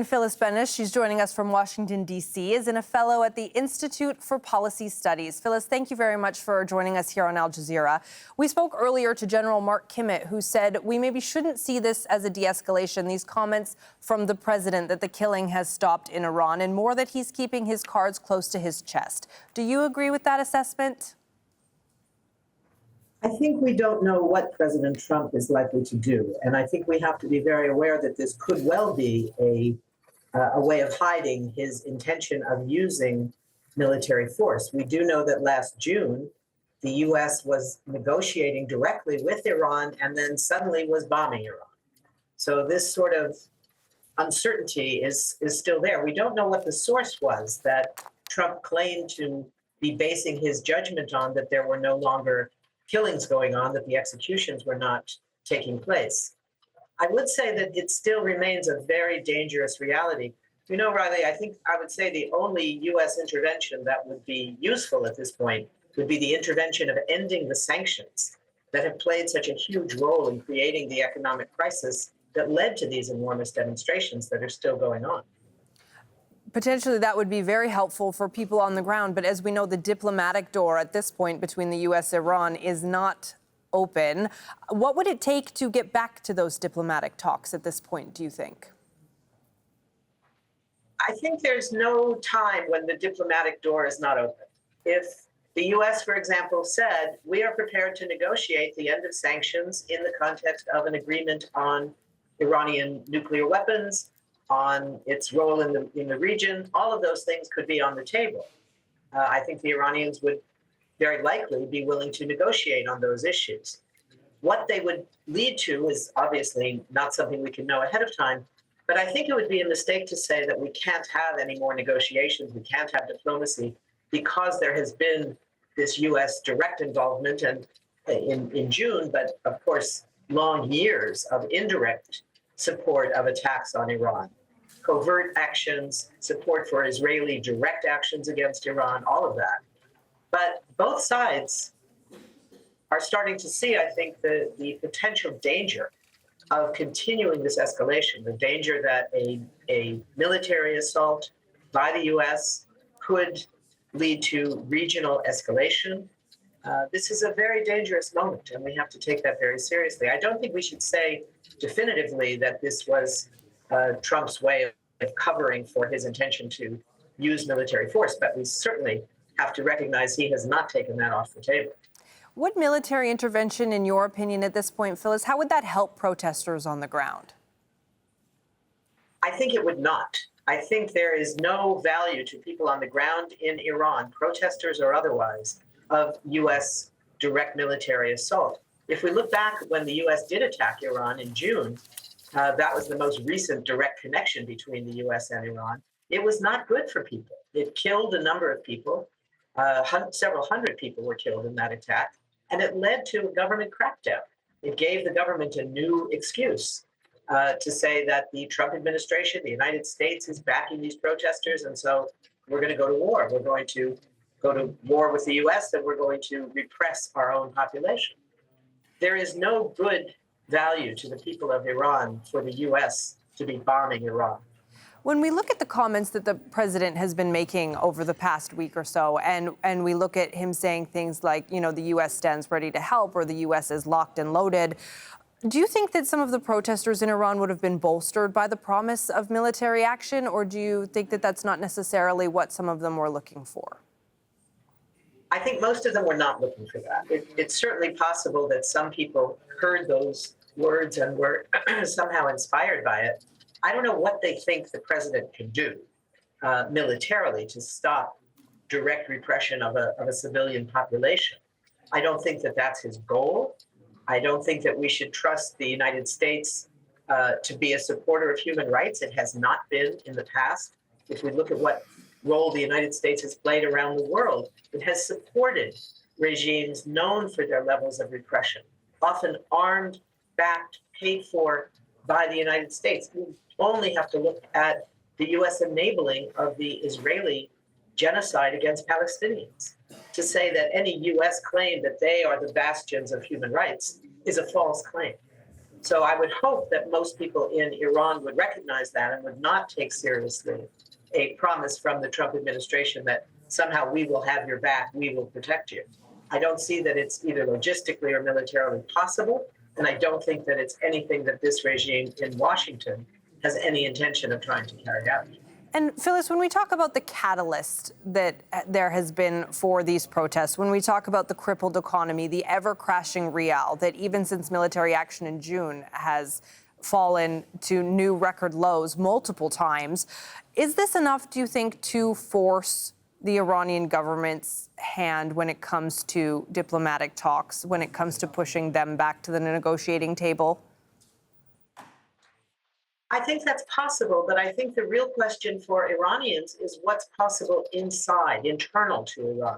Phyllis Bennis, she's joining us from Washington, D.C., is a fellow at the Institute for Policy Studies. Phyllis, thank you very much for joining us here on Al Jazeera. We spoke earlier to General Mark Kimmett, who said we maybe shouldn't see this as a de-escalation, these comments from the president that the killing has stopped in Iran, and more that he's keeping his cards close to his chest. Do you agree with that assessment? I think we don't know what President Trump is likely to do, and I think we have to be very aware that this could well be a way of hiding his intention of using military force. We do know that last June, the U.S. was negotiating directly with Iran and then suddenly was bombing Iran. So this sort of uncertainty is still there. We don't know what the source was that Trump claimed to be basing his judgment on, that there were no longer killings going on, that the executions were not taking place. I would say that it still remains a very dangerous reality. You know, Riley, I think I would say the only U.S. intervention that would be useful at this point would be the intervention of ending the sanctions that have played such a huge role in creating the economic crisis that led to these enormous demonstrations that are still going on. Potentially that would be very helpful for people on the ground. But as we know, the diplomatic door at this point between the U.S. and Iran is not open. What would it take to get back to those diplomatic talks at this point, do you think? I think there's no time when the diplomatic door is not open. If the U.S., for example, said, we are prepared to negotiate the end of sanctions in the context of an agreement on Iranian nuclear weapons, on its role in the region, all of those things could be on the table. I think the Iranians would very likely be willing to negotiate on those issues. What they would lead to is obviously not something we can know ahead of time, but I think it would be a mistake to say that we can't have any more negotiations, we can't have diplomacy, because there has been this U.S. direct involvement and in June, but of course, long years of indirect support of attacks on Iran, covert actions, support for Israeli direct actions against Iran, all of that. But both sides are starting to see, I think, the potential danger of continuing this escalation, the danger that a military assault by the U.S. could lead to regional escalation. This is a very dangerous moment, and we have to take that very seriously. I don't think we should say definitively that this was Trump's way of covering for his intention to use military force, but we certainly have to recognize he has not taken that off the table. Would military intervention, in your opinion at this point, Phyllis, how would that help protesters on the ground? I think it would not. I think there is no value to people on the ground in Iran, protesters or otherwise, of U.S. direct military assault. If we look back when the U.S. did attack Iran in June, that was the most recent direct connection between the U.S. and Iran. It was not good for people. It killed a number of people. Several hundred people were killed in that attack, and it led to a government crackdown. It gave the government a new excuse to say that the Trump administration, the United States, is backing these protesters, and so we're going to go to war. We're going to go to war with the U.S., and we're going to repress our own population. There is no good value to the people of Iran for the U.S. to be bombing Iran. When we look at the comments that the president has been making over the past week or so, and we look at him saying things like, you know, the U.S. stands ready to help, or the U.S. is locked and loaded, do you think that some of the protesters in Iran would have been bolstered by the promise of military action, or do you think that that's not necessarily what some of them were looking for? I think most of them were not looking for that. It's certainly possible that some people heard those words and were somehow inspired by it. I don't know what they think the president can do militarily to stop direct repression of a civilian population. I don't think that that's his goal. I don't think that we should trust the United States to be a supporter of human rights. It has not been in the past. If we look at what role the United States has played around the world, it has supported regimes known for their levels of repression, often armed, backed, paid for by the United States. We only have to look at the U.S. enabling of the Israeli genocide against Palestinians to say that any U.S. claim that they are the bastions of human rights is a false claim. So I would hope that most people in Iran would recognize that and would not take seriously a promise from the Trump administration that somehow we will have your back, we will protect you. I don't see that it's either logistically or militarily possible, and I don't think that it's anything that this regime in Washington has any intention of trying to carry out. And Phyllis, when we talk about the catalyst that there has been for these protests, when we talk about the crippled economy, the ever-crashing rial that even since military action in June has fallen to new record lows multiple times, is this enough, do you think, to force the Iranian government's hand when it comes to diplomatic talks, when it comes to pushing them back to the negotiating table? I think that's possible, but I think the real question for Iranians is what's possible inside, internal to Iran.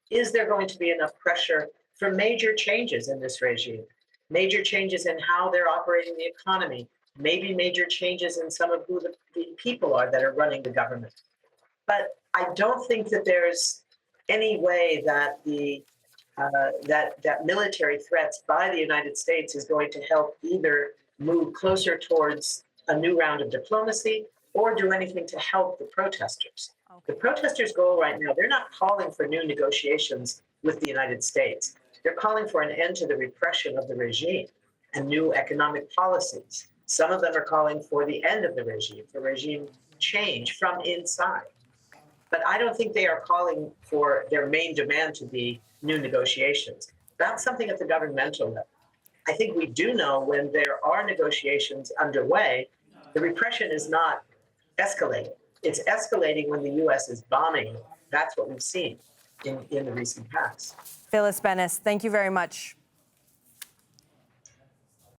Is there going to be enough pressure for major changes in this regime? Major changes in how they're operating the economy, maybe major changes in some of who the people are that are running the government. But I don't think that there's any way that that military threats by the United States is going to help either move closer towards a new round of diplomacy or do anything to help the protesters. Okay. The protesters' goal right now, they're not calling for new negotiations with the United States. They're calling for an end to the repression of the regime and new economic policies. Some of them are calling for the end of the regime, for regime change from inside. But I don't think they are calling for their main demand to be new negotiations. That's something at the governmental level. I think we do know when there are negotiations underway, the repression is not escalating. It's escalating when the U.S. is bombing. That's what we've seen in the recent past. Phyllis Bennis, thank you very much.